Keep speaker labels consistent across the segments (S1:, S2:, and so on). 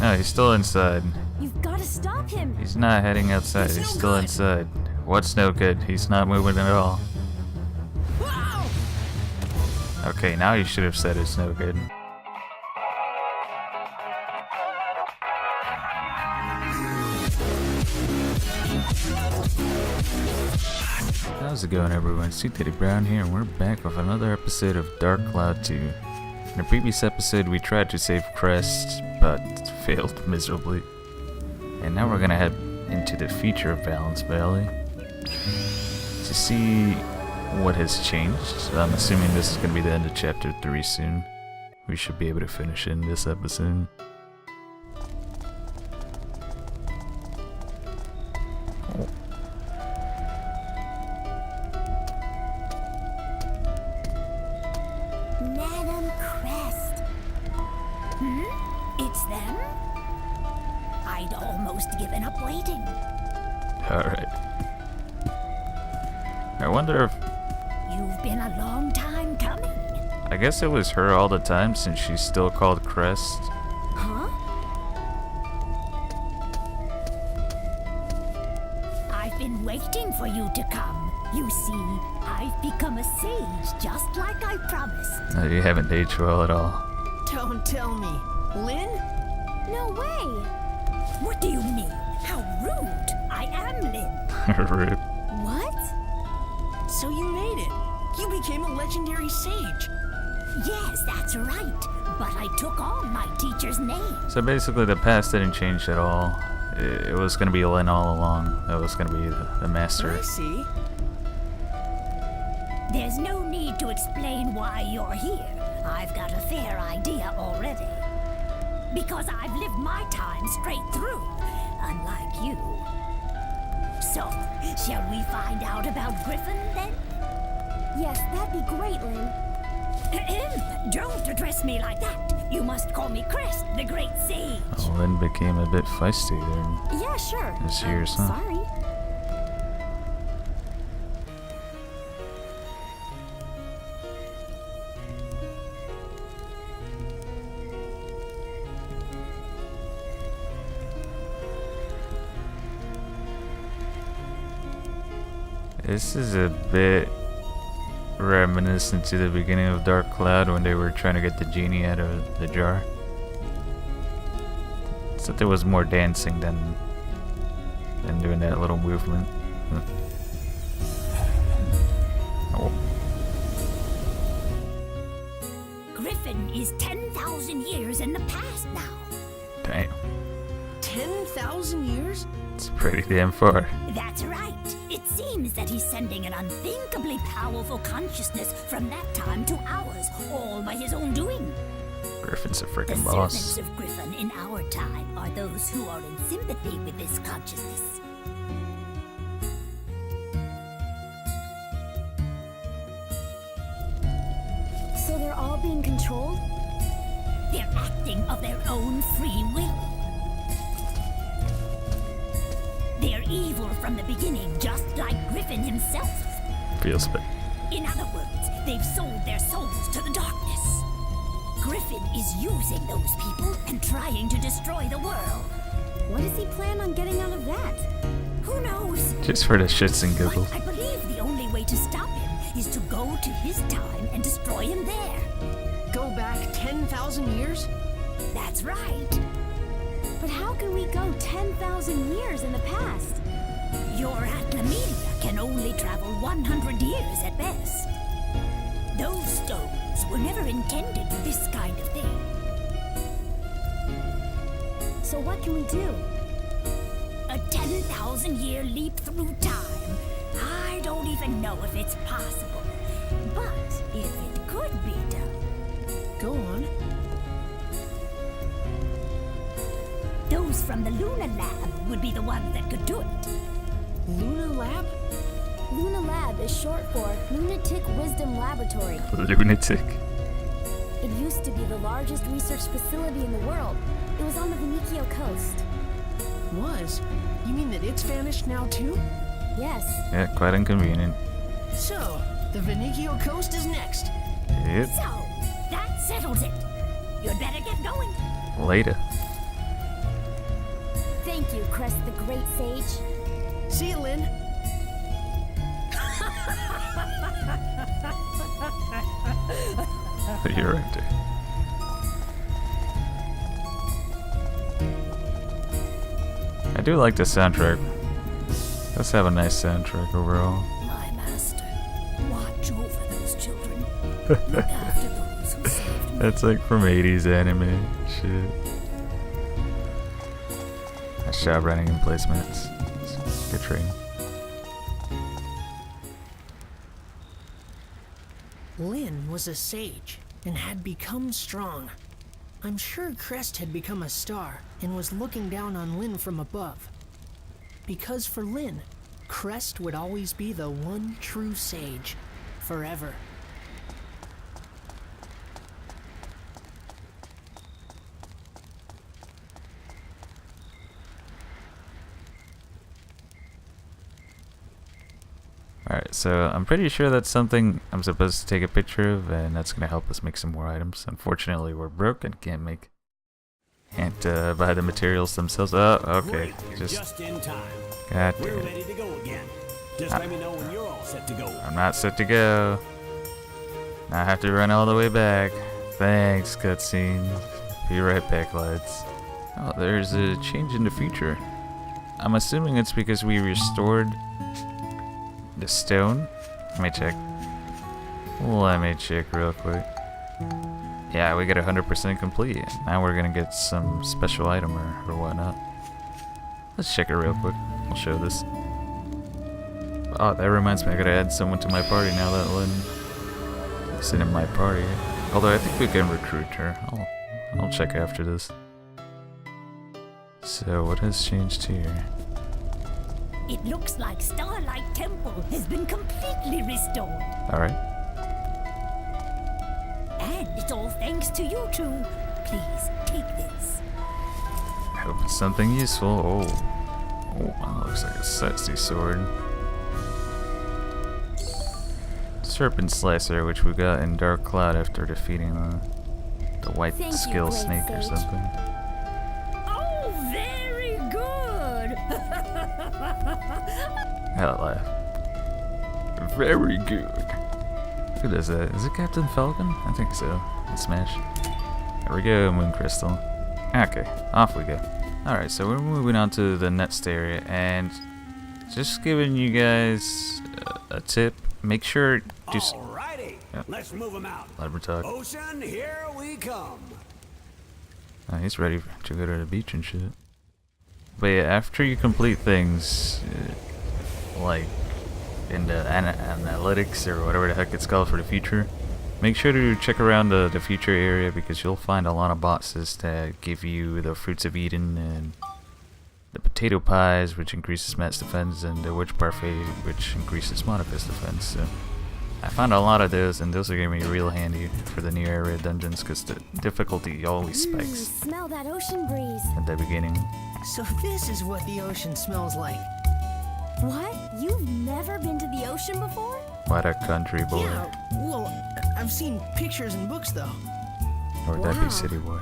S1: No, he's still inside.
S2: You've got to stop him.
S1: He's not heading outside. He's still inside. What's no good? He's not moving at all. Okay, now you should have said it's no good. How's it going, everyone? Teddy Brown here, and we're back with another episode of Dark Cloud 2. In the previous episode, we tried to save Crest, but failed miserably. And now we're gonna head into the future of Balance Valley to see what has changed. I'm assuming this is gonna be the end of Chapter 3 soon. We should be able to finish in this episode.
S2: Madam Crest. It's them? I'd almost given up waiting.
S1: Alright. I wonder if...
S2: You've been a long time coming.
S1: I guess it was her all the time since she's still called Crest.
S2: Huh? I've been waiting for you to come. You see, I've become a sage just like I promised.
S1: No, you haven't aged well at all.
S3: Don't tell me. Lynn?
S2: No way. What do you mean? How rude. I am Lynn.
S1: Rude.
S2: What?
S3: So you made it. You became a legendary sage.
S2: Yes, that's right. But I took on my teacher's name.
S1: So basically the past didn't change at all. It was going to be Lynn all along. That was going to be the master.
S3: I see.
S2: There's no need to explain why you're here. I've got a fair idea already. Because I've lived my time straight through, unlike you. So, shall we find out about Griffin then? Yes, that'd be great, Lynn. Don't address me like that. You must call me Crest, the great sage.
S1: Oh, Lynn became a bit feisty there.
S2: Yeah, sure.
S1: This year's, huh?
S2: Sorry.
S1: This is a bit reminiscent to the beginning of Dark Cloud when they were trying to get the genie out of the jar. Except there was more dancing than doing that little movement. Oh.
S2: Griffin is 10,000 years in the past now.
S1: Damn.
S3: 10,000 years?
S1: It's pretty damn far.
S2: That's right. It seems that he's sending an unthinkably powerful consciousness from that time to ours, all by his own doing.
S1: Griffin's a
S2: The
S1: freaking boss.
S2: servants of Griffin in our time are those who are in sympathy with this consciousness. So they're all being controlled? They're acting of their own free will. They're evil from the beginning, just like Griffin himself.
S1: Feels bad.
S2: In other words, they've sold their souls to the darkness. Griffin is using those people and trying to destroy the world. What does he plan on getting out of that? Who knows?
S1: Just for the shits and giggles.
S2: But I believe the only way to stop him is to go to his time and destroy him there.
S3: Go back 10,000 years?
S2: That's right. But how can we go 10,000 years in the past? Your Atlamedia can only travel 100 years at best. Those stones were never intended for this kind of thing. So what can we do? A 10,000-year leap through time. I don't even know if it's possible. But if it could be done...
S3: Go on.
S2: Those from the Luna Lab would be the ones that could do it.
S3: Luna Lab?
S4: Luna Lab is short for Lunatic Wisdom Laboratory.
S1: Lunatic.
S4: It used to be the largest research facility in the world. It was on the Veniccio coast.
S3: Was? You mean that it's vanished now too?
S4: Yes.
S1: Yeah, quite inconvenient.
S3: So, the Veniccio coast is next.
S1: Yep.
S2: So, that settles it. You'd better get going.
S1: Later.
S4: Thank you, Crest the Great Sage.
S3: See you, Lynn.
S1: You're right there. I do like the soundtrack. Let's have a nice soundtrack overall.
S2: My master, watch over those children. Look after those who saved me.
S1: That's like from 80s anime shit. Nice job running in placements. Good training.
S3: Lynn was a sage and had become strong. I'm sure Crest had become a star and was looking down on Lynn from above. Because for Lynn, Crest would always be the one true sage, forever.
S1: Alright, so I'm pretty sure that's something I'm supposed to take a picture of, and that's going to help us make some more items. Unfortunately, we're broke and can't buy the materials themselves. Oh, okay.
S5: Just in time.
S1: God
S5: We're
S1: damn it.
S5: ready to go again. Just let me know when you're all set to go.
S1: I'm not set to go. I have to run all the way back. Thanks, cutscene. Be right back, lads. Oh, there's a change in the future. I'm assuming it's because we restored the stone. Let me check. Let me check real quick. Yeah, we get 100% complete. Now we're gonna get some special item or whatnot. Let's check it real quick. I'll show this. Oh, that reminds me, I gotta add someone to my party now that Lynn is in my party. Although I think we can recruit her. I'll check after this. So what has changed here?
S2: It looks like Starlight Temple has been completely restored.
S1: Alright.
S2: And it's all thanks to you two. Please, take this.
S1: I hope it's something useful. Oh, that looks like a sexy sword. Serpent Slicer, which we got in Dark Cloud after defeating the white
S4: Thank you,
S1: skill
S4: Great
S1: snake or
S4: Sage.
S1: something.
S2: Oh, very good.
S1: That laugh. Very good. Who does that? Is it Captain Falcon? I think so. Let's smash. There we go, Moon Crystal. Okay, off we go. Alright, so we're moving on to the next area, and just giving you guys a tip. Make sure
S5: Alrighty,
S1: Yep.
S5: let's move them out.
S1: Let her talk.
S5: Ocean, here we come.
S1: Oh, he's ready to go to the beach and shit. But yeah, after you complete things, like in the analytics or whatever the heck it's called for the future, make sure to check around the future area, because you'll find a lot of boxes that give you the fruits of Eden and the potato pies, which increases Matt's defense, and the witch parfait, which increases Monica's defense. So I found a lot of those, and those are going to be real handy for the new area dungeons, because the difficulty always spikes
S4: Smell that ocean breeze.
S1: at the beginning.
S3: So this is what the ocean smells like.
S4: What? You've never been to the ocean before?
S1: What a country boy.
S3: Yeah, well, I've seen pictures and books though.
S1: Or would that
S4: Wow.
S1: be city boy?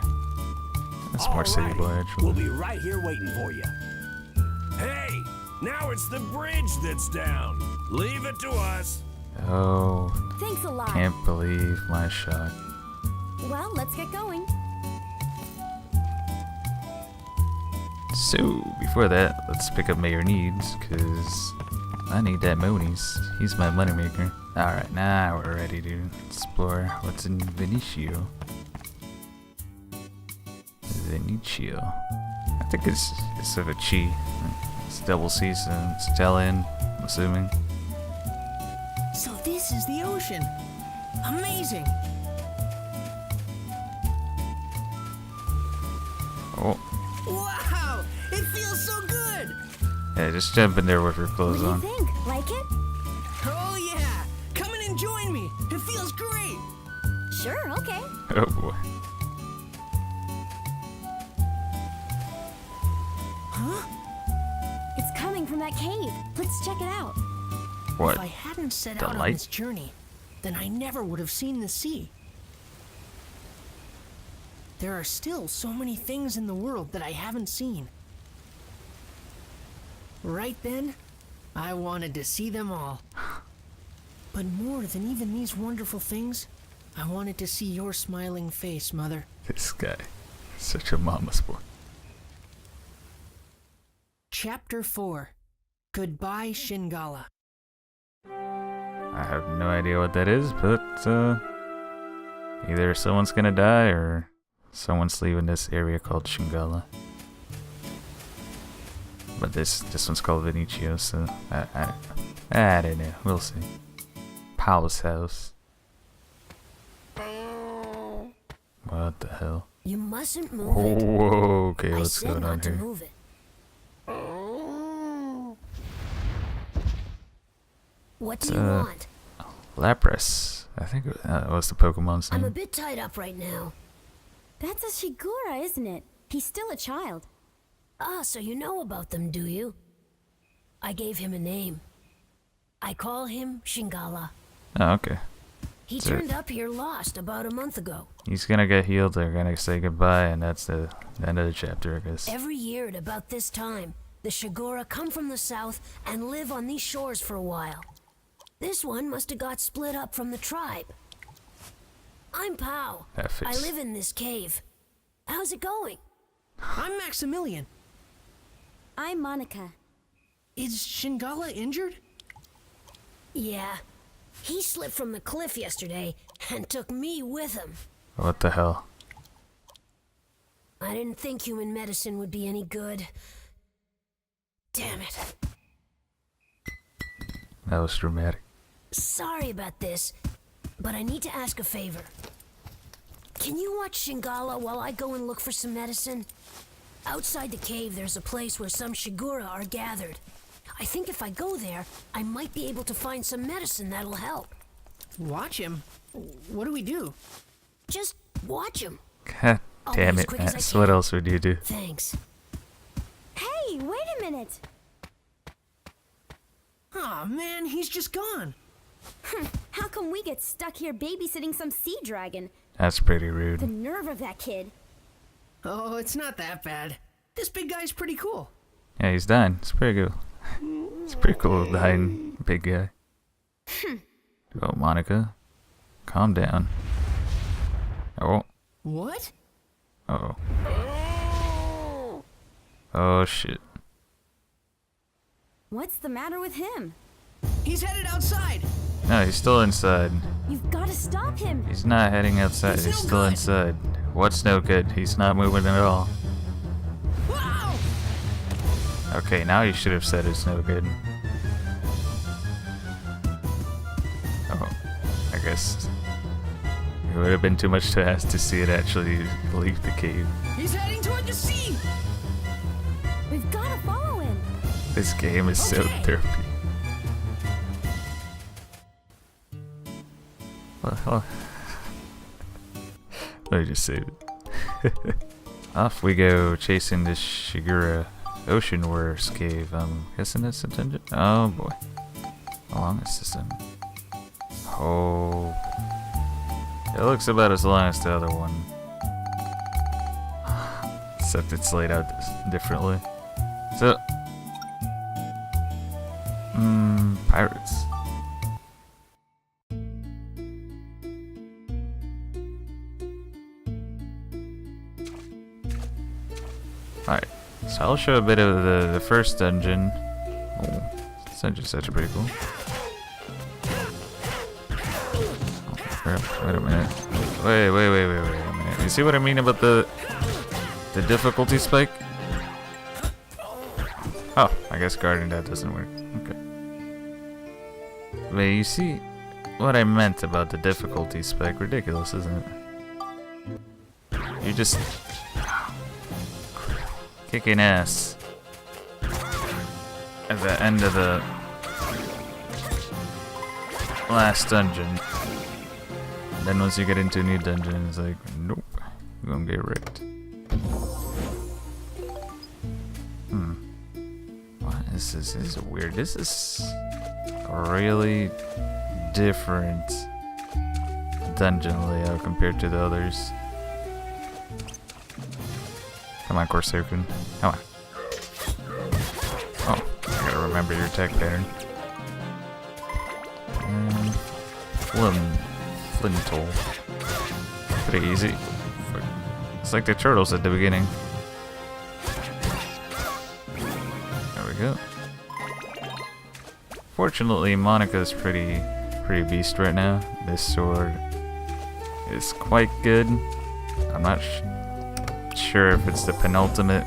S1: That's more city
S5: Alrighty,
S1: boy, actually.
S5: We'll be right here waiting for you.
S6: Hey, now it's the bridge that's down. Leave it to us.
S1: Oh,
S4: Thanks a lot.
S1: can't believe my shot.
S4: Well, let's get going.
S1: So, before that, let's pick up Mayor Needs, because I need that monies. He's my moneymaker. Alright, now we're ready to explore what's in Veniccio. Veniccio. I think it's of a chi. It's double C, so it's Italian, I'm assuming.
S3: So this is the ocean. Amazing.
S1: Oh,
S3: Wow, it feels so good.
S1: yeah, just jump in there with your
S4: What
S1: clothes
S4: do you
S1: on.
S4: think? Like it?
S3: Oh yeah, come in and join me. It feels great.
S4: Sure, okay.
S1: Oh boy.
S4: It's coming from that cave. Let's check it out.
S1: What?
S3: If I hadn't set
S1: The
S3: out
S1: light?
S3: on this journey, then I never would have seen the sea. There are still so many things in the world that I haven't seen. Right then, I wanted to see them all. But more than even these wonderful things, I wanted to see your smiling face, Mother.
S1: This guy. Such a mama's boy.
S3: Chapter 4. Goodbye, Shingala.
S1: I have no idea what that is, but either someone's gonna die or someone's leaving this area called Shingala. But this one's called Veniccio, so I don't know. We'll see. Powell's house. What the hell?
S2: You mustn't move it.
S1: Whoa, okay,
S2: I
S1: what's
S2: said
S1: going on
S2: not to
S1: here?
S2: move it. What do you want?
S1: Lapras. I think that was the Pokemon's
S2: I'm a
S1: name.
S2: bit tied up right now.
S4: That's a Shigura, isn't it? He's still a child.
S2: Ah, so you know about them, do you? I gave him a name. I call him Shingala.
S1: Oh, okay.
S2: He
S1: So-
S2: turned up here lost about a month ago.
S1: He's gonna get healed, they're gonna say goodbye, and that's the end of the chapter, I guess.
S2: Every year at about this time, the Shigura come from the south and live on these shores for a while. This one must have got split up from the tribe. I'm Pao.
S1: That fits.
S2: I live in this cave. How's it going?
S3: I'm Maximilian.
S4: I'm Monica.
S3: Is Shingala injured?
S2: Yeah. He slipped from the cliff yesterday and took me with him.
S1: What the hell?
S2: I didn't think human medicine would be any good. Damn it.
S1: That was dramatic.
S2: Sorry about this, but I need to ask a favor. Can you watch Shingala while I go and look for some medicine? Outside the cave, there's a place where some Shigura are gathered. I think if I go there, I might be able to find some medicine that'll help.
S3: Watch him? What do we do?
S2: Just watch him.
S1: God
S2: I'll
S1: damn
S2: be as
S1: it,
S2: quick as I
S1: Max. What
S2: can.
S1: else would you do?
S2: Thanks.
S4: Hey, wait a minute.
S3: Aw, man, he's just gone.
S4: How come we get stuck here babysitting some sea dragon?
S1: That's pretty
S4: The
S1: rude.
S4: nerve of that kid.
S3: Oh, it's not that bad. This big guy's pretty cool.
S1: Yeah, he's dying. It's pretty cool. It's pretty cool, dying big guy. Oh, Monica. Calm down. Oh.
S3: What?
S1: Uh-oh. Oh, shit.
S4: What's the matter with him?
S3: He's headed outside.
S1: No, he's still inside.
S4: You've got to stop him.
S1: He's not heading outside.
S3: He's
S1: He's
S3: no
S1: still
S3: good.
S1: inside. What's no good? He's not moving at all.
S3: Wow!
S1: Okay, now you should have said it's no good. Oh, I guess it would have been too much to ask to see it actually leave the cave.
S3: He's heading toward the sea.
S4: We've got to follow him.
S1: This game is so
S3: Okay.
S1: therapy. Well, let me just save it. Off we go, chasing this Shigura Ocean Wars cave. I'm guessing that's the dungeon. Oh boy. How long is this then? Oh. It looks about as long as the other one. Except it's laid out differently. So. Pirates. Alright, so I'll show a bit of the first dungeon. Oh, this dungeon's actually pretty cool. Oh, crap, wait a minute. Wait a minute. You see what I mean about the difficulty spike? Oh, I guess guarding that doesn't work. Okay. But you see what I meant about the difficulty spike? Ridiculous, isn't it? You just kicking ass at the end of the last dungeon. And then once you get into a new dungeon, it's like, nope, you're gonna get wrecked. What is this? This is weird. This is a really different dungeon layout compared to the others. Come on, Corsair-kun. Come on. Oh. remember your attack pattern. And Flintle. Pretty easy. It's like the turtles at the beginning. There we go. Fortunately, Monica's pretty beast right now. This sword is quite good. I'm not sure if it's the penultimate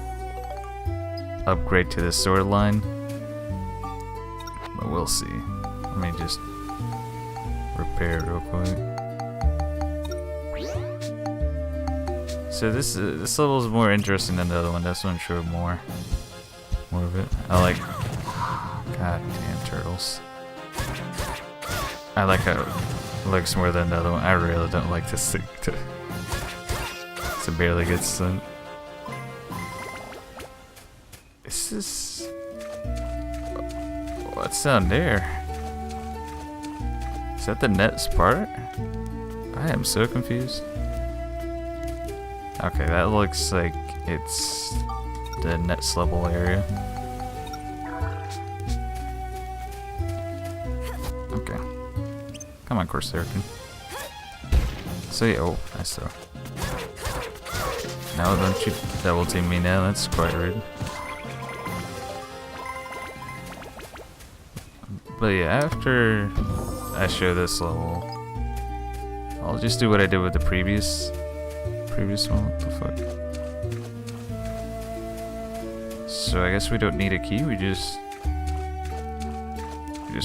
S1: upgrade to the sword line, but we'll see. Let me just repair it real quick. So this level is more interesting than the other one. This one showed more of it. I like. God damn turtles. I like how it looks more than the other one. I really don't like this thing to barely get stunned. Is this... What's down there? Is that the next part? I am so confused. Okay, that looks like it's the next level area. Okay. Come on, Corsairican. So yeah, oh, nice throw. Now don't you double team me now, that's quite rude. But yeah, after I show this level, I'll just do what I did with the previous one. What the fuck? So I guess we don't need a key, we just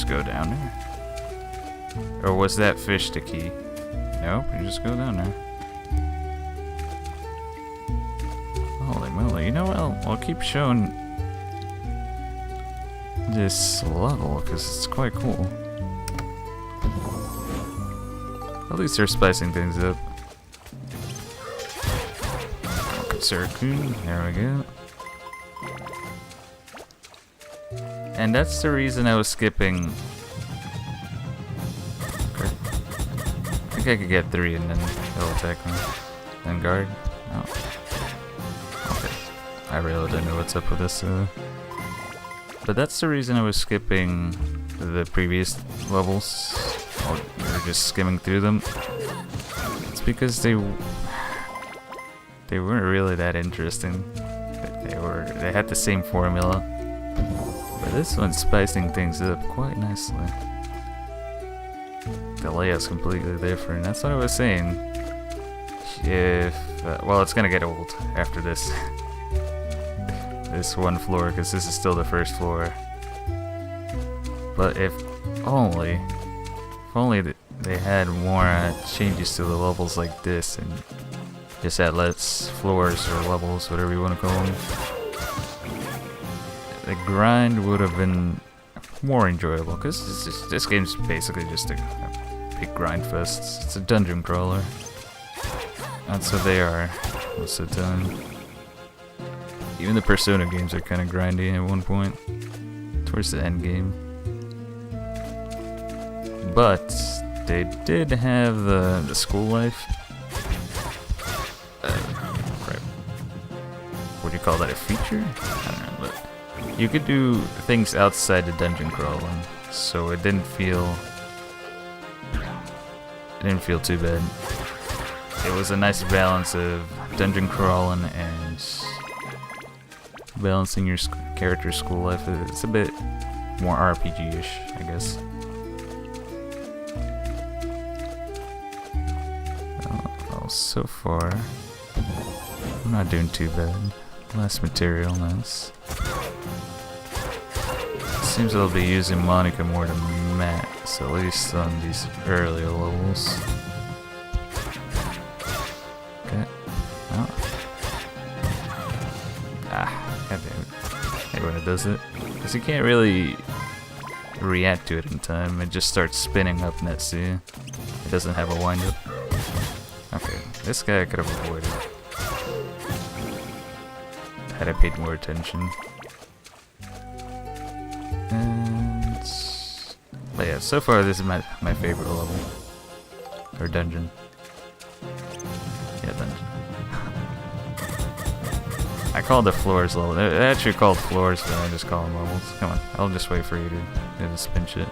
S1: go down there. Or was that fish the key? Nope, you just go down there. Holy moly, you know what? I'll keep showing this level because it's quite cool. At least they're spicing things up. Circle, there we go. And that's the reason I was skipping. Okay. I think I could get 3 and then he'll attack me. Then guard. No. Okay. I really don't know what's up with this. But that's the reason I was skipping the previous levels. Or just skimming through them. It's because they weren't really that interesting. They had the same formula. But this one's spicing things up quite nicely. The layout's completely different. That's what I was saying. If well, it's gonna get old after this. This one floor, because this is still the first floor. But if only they had more changes to the levels like this, and just had less floors or levels, whatever you want to call them, the grind would have been more enjoyable. Because this game's basically just a big grind fest. It's a dungeon crawler. That's what they are most of the time. Even the Persona games are kind of grindy at one point, towards the end game. But they did have the school life. Crap. Would you call that a feature? I don't know, but you could do things outside the dungeon crawling, so it didn't feel too bad. It was a nice balance of dungeon crawling and balancing your character's school life. It's a bit more RPG-ish, I guess. Well, so far, I'm not doing too bad. Less material, nice. Seems I'll be using Monica more than Max, at least on these earlier levels. Okay. Oh. Ah, goddamn it. I hate when it does it. Because you can't really react to it in time. It just starts spinning up next to you. It doesn't have a wind up. Okay, this guy I could have avoided. Had I paid more attention. And but yeah, so far this is my favorite level. Or dungeon. Yeah, dungeon. I called the floors level. They're actually called floors, but I just call them levels. Come on, I'll just wait for you to do the spin shit.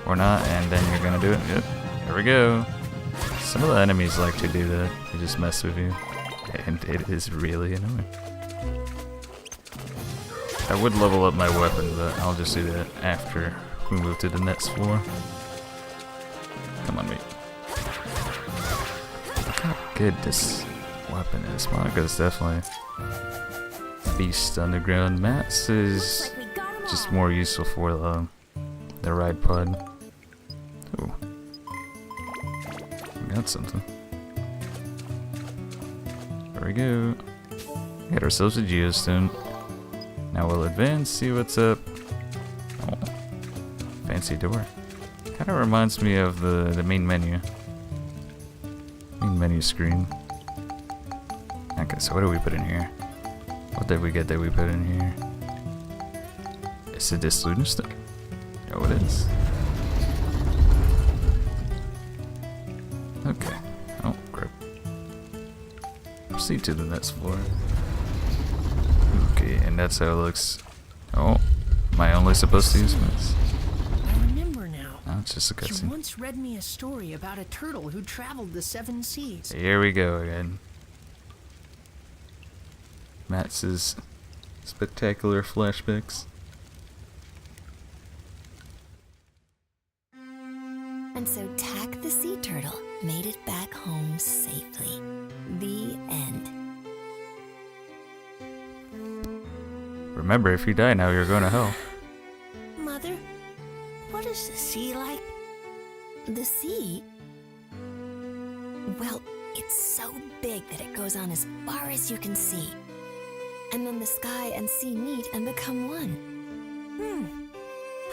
S1: Or not, and then you're gonna do it. Yep, here we go. Some of the enemies like to do that. They just mess with you. And it is really annoying. I would level up my weapon, but I'll just do that after we move to the next floor. Come on, mate. Look how good this weapon is. Monica's definitely beast underground. Mats is just more useful for the ride pod. Ooh. We got something. There we go. Got ourselves a geostone. Now we'll advance, see what's up. Oh, fancy door. Kind of reminds me of the main menu. Main menu screen. Okay, so what do we put in here? What did we get that we put in here? Is it this lunar stuff? Oh, it is. Okay. Oh, crap. Proceed to the next floor. Okay, and that's how it looks. Oh, am I only supposed to use this?
S3: I remember now.
S1: Oh, it's just a
S3: You
S1: cutscene.
S3: once read me a story about a turtle who traveled the 7 seas.
S1: Here we go again. Matt's spectacular flashbacks.
S7: And so Tack the sea turtle made it back home safely. The end.
S1: Remember, if you die now, you're going to hell.
S3: Mother, what is the sea like?
S7: The sea? Well, it's so big that it goes on as far as you can see. And then the sky and sea meet and become one.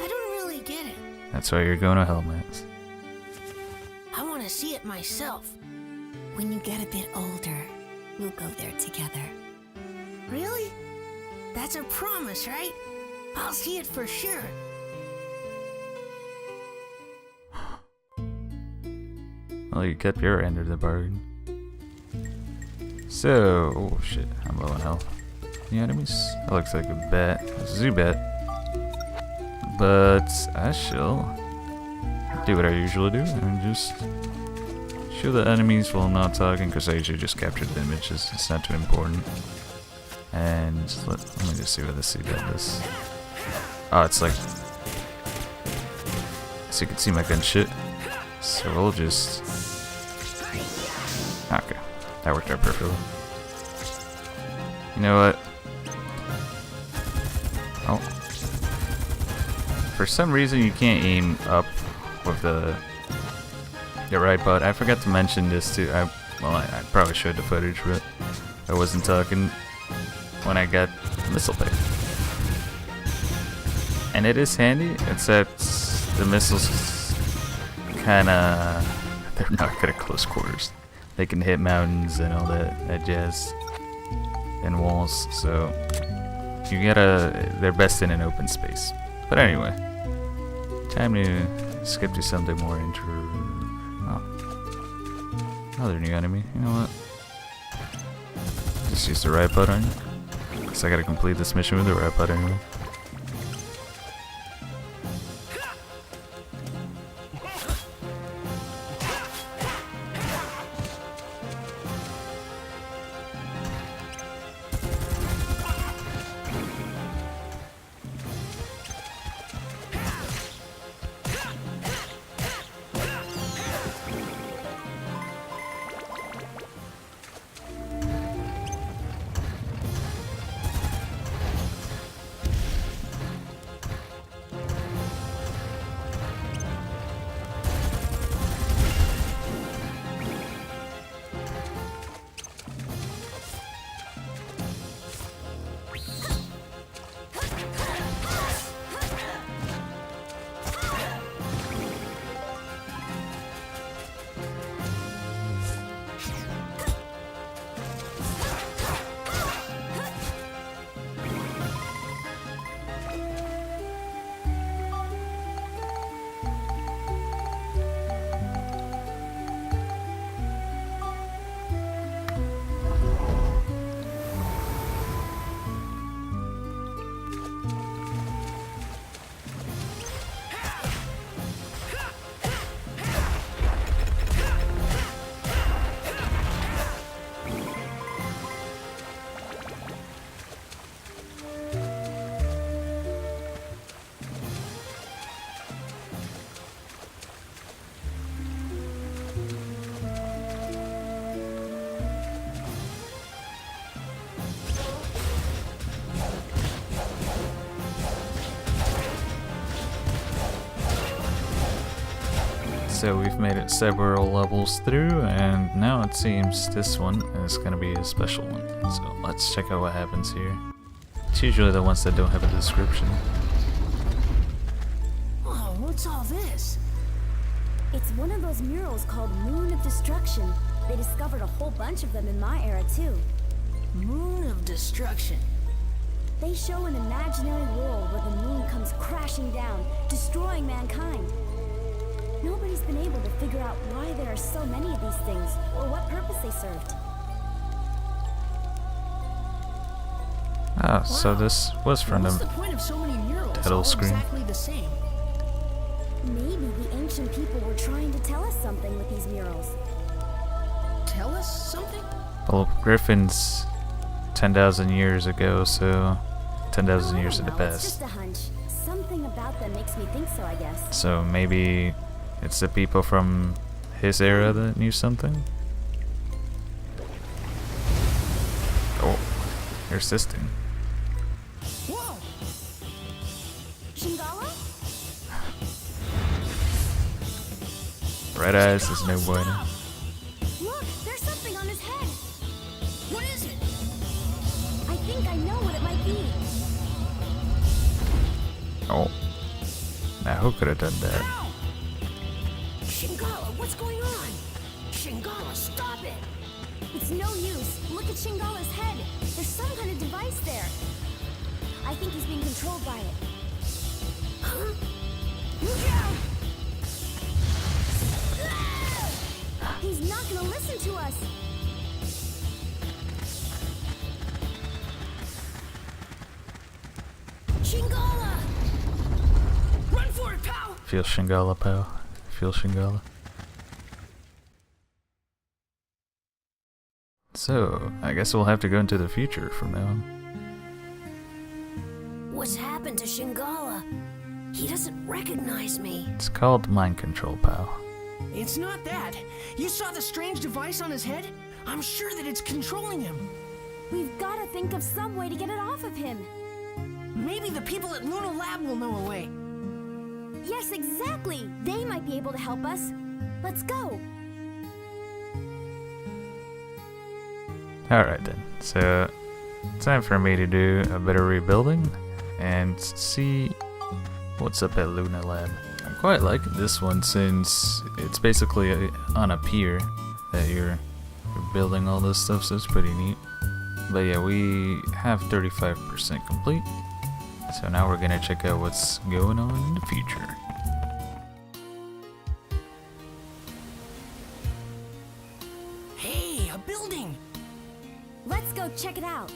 S3: I don't really get it.
S1: That's why you're going to hell, Matt.
S3: I want to see it myself.
S7: When you get a bit older, we'll go there together.
S3: Really? That's a promise, right? I'll see it for sure.
S1: Well, you kept your end of the bargain. So, oh shit, I'm low on health. The enemies? That looks like a bat. A Zubat. But I shall do what I usually do and just show the enemies while I'm not talking, because I usually just capture the images. It's not too important. And let me just see what the Zubat is. Oh, it's like, so you can see my gun shit. So we'll just, okay, that worked out perfectly. You know what? Oh, for some reason you can't aim up with the right pod. I forgot to mention this too. I probably showed the footage, but I wasn't talking when I got missile pick. And it is handy, except the missiles kinda, they're not good at close quarters. They can hit mountains and all that jazz and walls, so you they're best in an open space. But anyway, time to skip to something more another new enemy. You know what? Just use the right button. Cause I gotta complete this mission with the right button anyway. So we've made it several levels through, and now it seems this one is gonna be a special one. So let's check out what happens here. It's usually the ones that don't have a description.
S3: Oh, what's all this?
S4: It's one of those murals called Moon of Destruction. They discovered a whole bunch of them in my era, too.
S3: Moon of Destruction.
S4: They show an imaginary world where the moon comes crashing down, destroying mankind. Nobody's been able to figure out why there are so many of these things, or what purpose they served.
S1: Ah, so this was from
S3: What's
S1: the
S3: the point of so many murals
S1: title
S3: all
S1: screen.
S3: exactly the same?
S4: Maybe the ancient people were trying to tell us something with these murals.
S3: Tell us something?
S1: Well, Griffin's 10,000 years ago, so 10,000 years in the
S4: It's
S1: past.
S4: just a hunch. Something about them makes me think so, I guess.
S1: So maybe it's the people from his era that knew something? Oh, they're assisting.
S3: Whoa!
S4: Shingala?
S1: Red eyes is no bueno.
S4: Look, there's something on his head.
S3: What is it?
S4: I think I know what it might be.
S1: Oh. Now who could have done that?
S3: Ow! Shingala, what's going on? Shingala, stop it!
S4: It's no use. Look at Shingala's head. There's some kind of device there. I think he's being controlled by it.
S3: Huh? Look out!
S4: He's not gonna listen to us.
S3: Shingala! Run for it, pal!
S1: Feel Shingala, pal. Feel Shingala. So, I guess we'll have to go into the future from now on.
S3: What's happened to Shingala? He doesn't recognize me.
S1: It's called mind control, pal.
S3: It's not that. You saw the strange device on his head? I'm sure that it's controlling him.
S4: We've got to think of some way to get it off of him.
S3: Maybe the people at Luna Lab will know a way.
S4: Yes, exactly. They might be able to help us. Let's go.
S1: Alright then, so time for me to do a bit of rebuilding and see what's up at Luna Lab. I'm quite liking this one since it's basically on a pier that you're building all this stuff, so it's pretty neat. But yeah, we have 35% complete, so now we're gonna check out what's going on in the future.
S3: Hey, a building!
S4: Let's go check it out.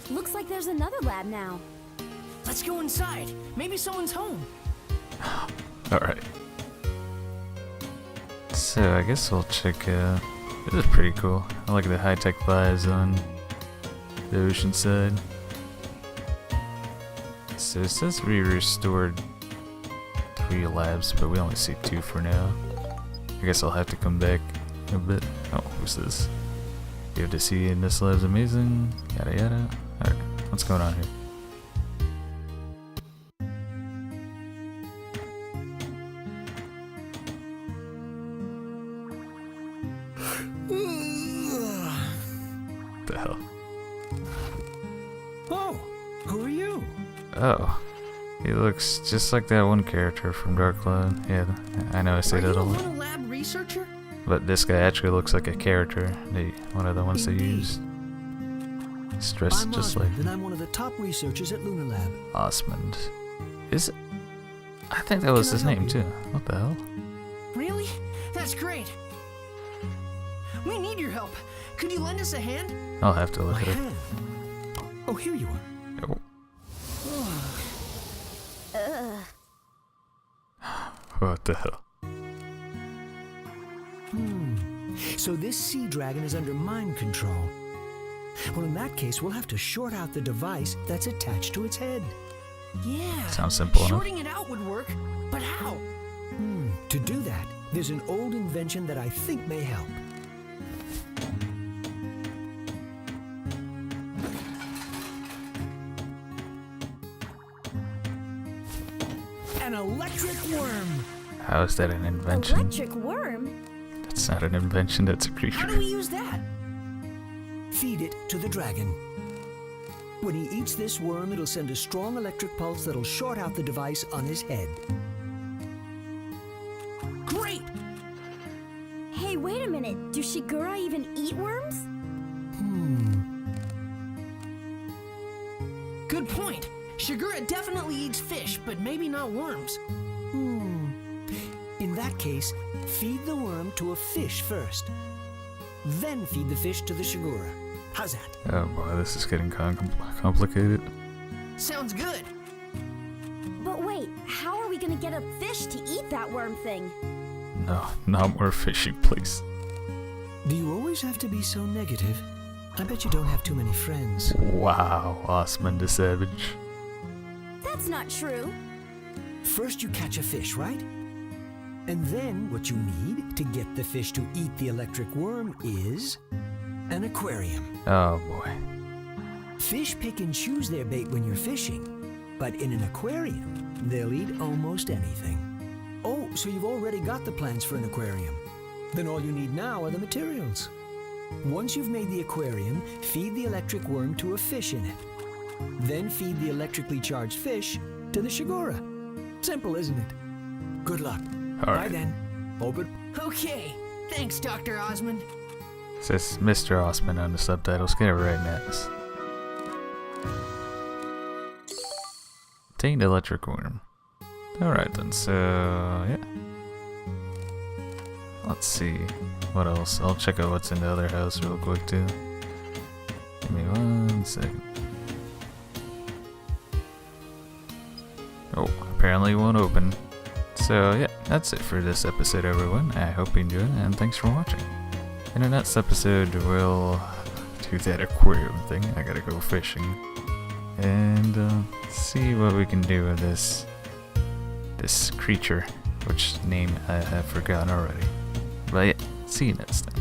S4: Looks like there's another lab now.
S3: Let's go inside. Maybe someone's home.
S1: Alright. So I guess we'll check this is pretty cool. I like the high-tech vibes on the ocean side. So it says we restored 3 labs, but we only see 2 for now. I guess I'll have to come back a bit. Oh, who's this? You have to see in this lab's amazing, yada yada. Alright, what's going on here? The hell?
S5: Oh, who are you?
S1: Oh, he looks just like that one character from Dark Cloud. Yeah, I know I say
S3: Are you
S1: that
S3: a
S1: a lot.
S3: Luna Lab researcher?
S1: But this guy actually looks like a character. One of the ones they
S5: Indeed.
S1: use. He's dressed
S5: I'm
S1: just like
S5: Osmond, and I'm one of the top researchers at Luna Lab.
S1: Osmond. Is it? I think that was
S5: Can I
S1: his
S5: help
S1: name
S5: you?
S1: too. What the hell?
S3: Really? That's great. We need your help. Could you lend us a hand?
S1: I'll have to look
S5: I
S1: it up.
S5: have. Oh, here you are.
S1: Oh. What the hell?
S5: So this sea dragon is under mind control. Well, in that case, we'll have to short out the device that's attached to its head.
S3: Yeah.
S1: Sounds simple enough.
S3: Shorting it out would work, but how?
S5: To do that, there's an old invention that I think may help. electric worm.
S1: How is that an invention?
S4: Electric worm?
S1: That's not an invention, that's a
S3: How
S1: creature.
S3: do we use that?
S5: Feed it to the dragon. When he eats this worm, it'll send a strong electric pulse that'll short out the device on his head.
S3: Great!
S4: Hey, wait a minute. Do Shigura even eat worms?
S3: Good point. Shigura definitely eats fish, but maybe not worms.
S5: In that case, feed the worm to a fish first. Then feed the fish to the Shigura. How's that?
S1: Oh boy, this is getting complicated.
S3: Sounds good.
S4: But wait, how are we gonna get a fish to eat that worm thing?
S1: No, not more fishing, please.
S5: Do you always have to be so negative? I bet you don't have too many friends.
S1: Wow, Osman the Savage.
S4: That's not true.
S5: First you catch a fish, right? And then what you need to get the fish to eat the electric worm is an aquarium.
S1: Oh boy.
S5: Fish pick and choose their bait when you're fishing, but in an aquarium, they'll eat almost anything. Oh, so you've already got the plans for an aquarium. Then all you need now are the materials. Once you've made the aquarium, feed the electric worm to a fish in it. Then feed the electrically charged fish to the Shigura. Simple, isn't it? Good luck.
S1: All
S5: Bye
S1: right.
S5: then. Open.
S3: Okay. Thanks, Dr. Osmond.
S1: Says Mr. Osman on the subtitles. Get it right, Max. Obtained electric worm. Alright then, so yeah. Let's see. What else? I'll check out what's in the other house real quick too. Give me 1 second. Oh, apparently it won't open. So yeah, that's it for this episode, everyone. I hope you enjoyed, and thanks for watching. In the next episode, we'll do that aquarium thing. I gotta go fishing. And see what we can do with this creature, which name I have forgotten already. But yeah, see you next time.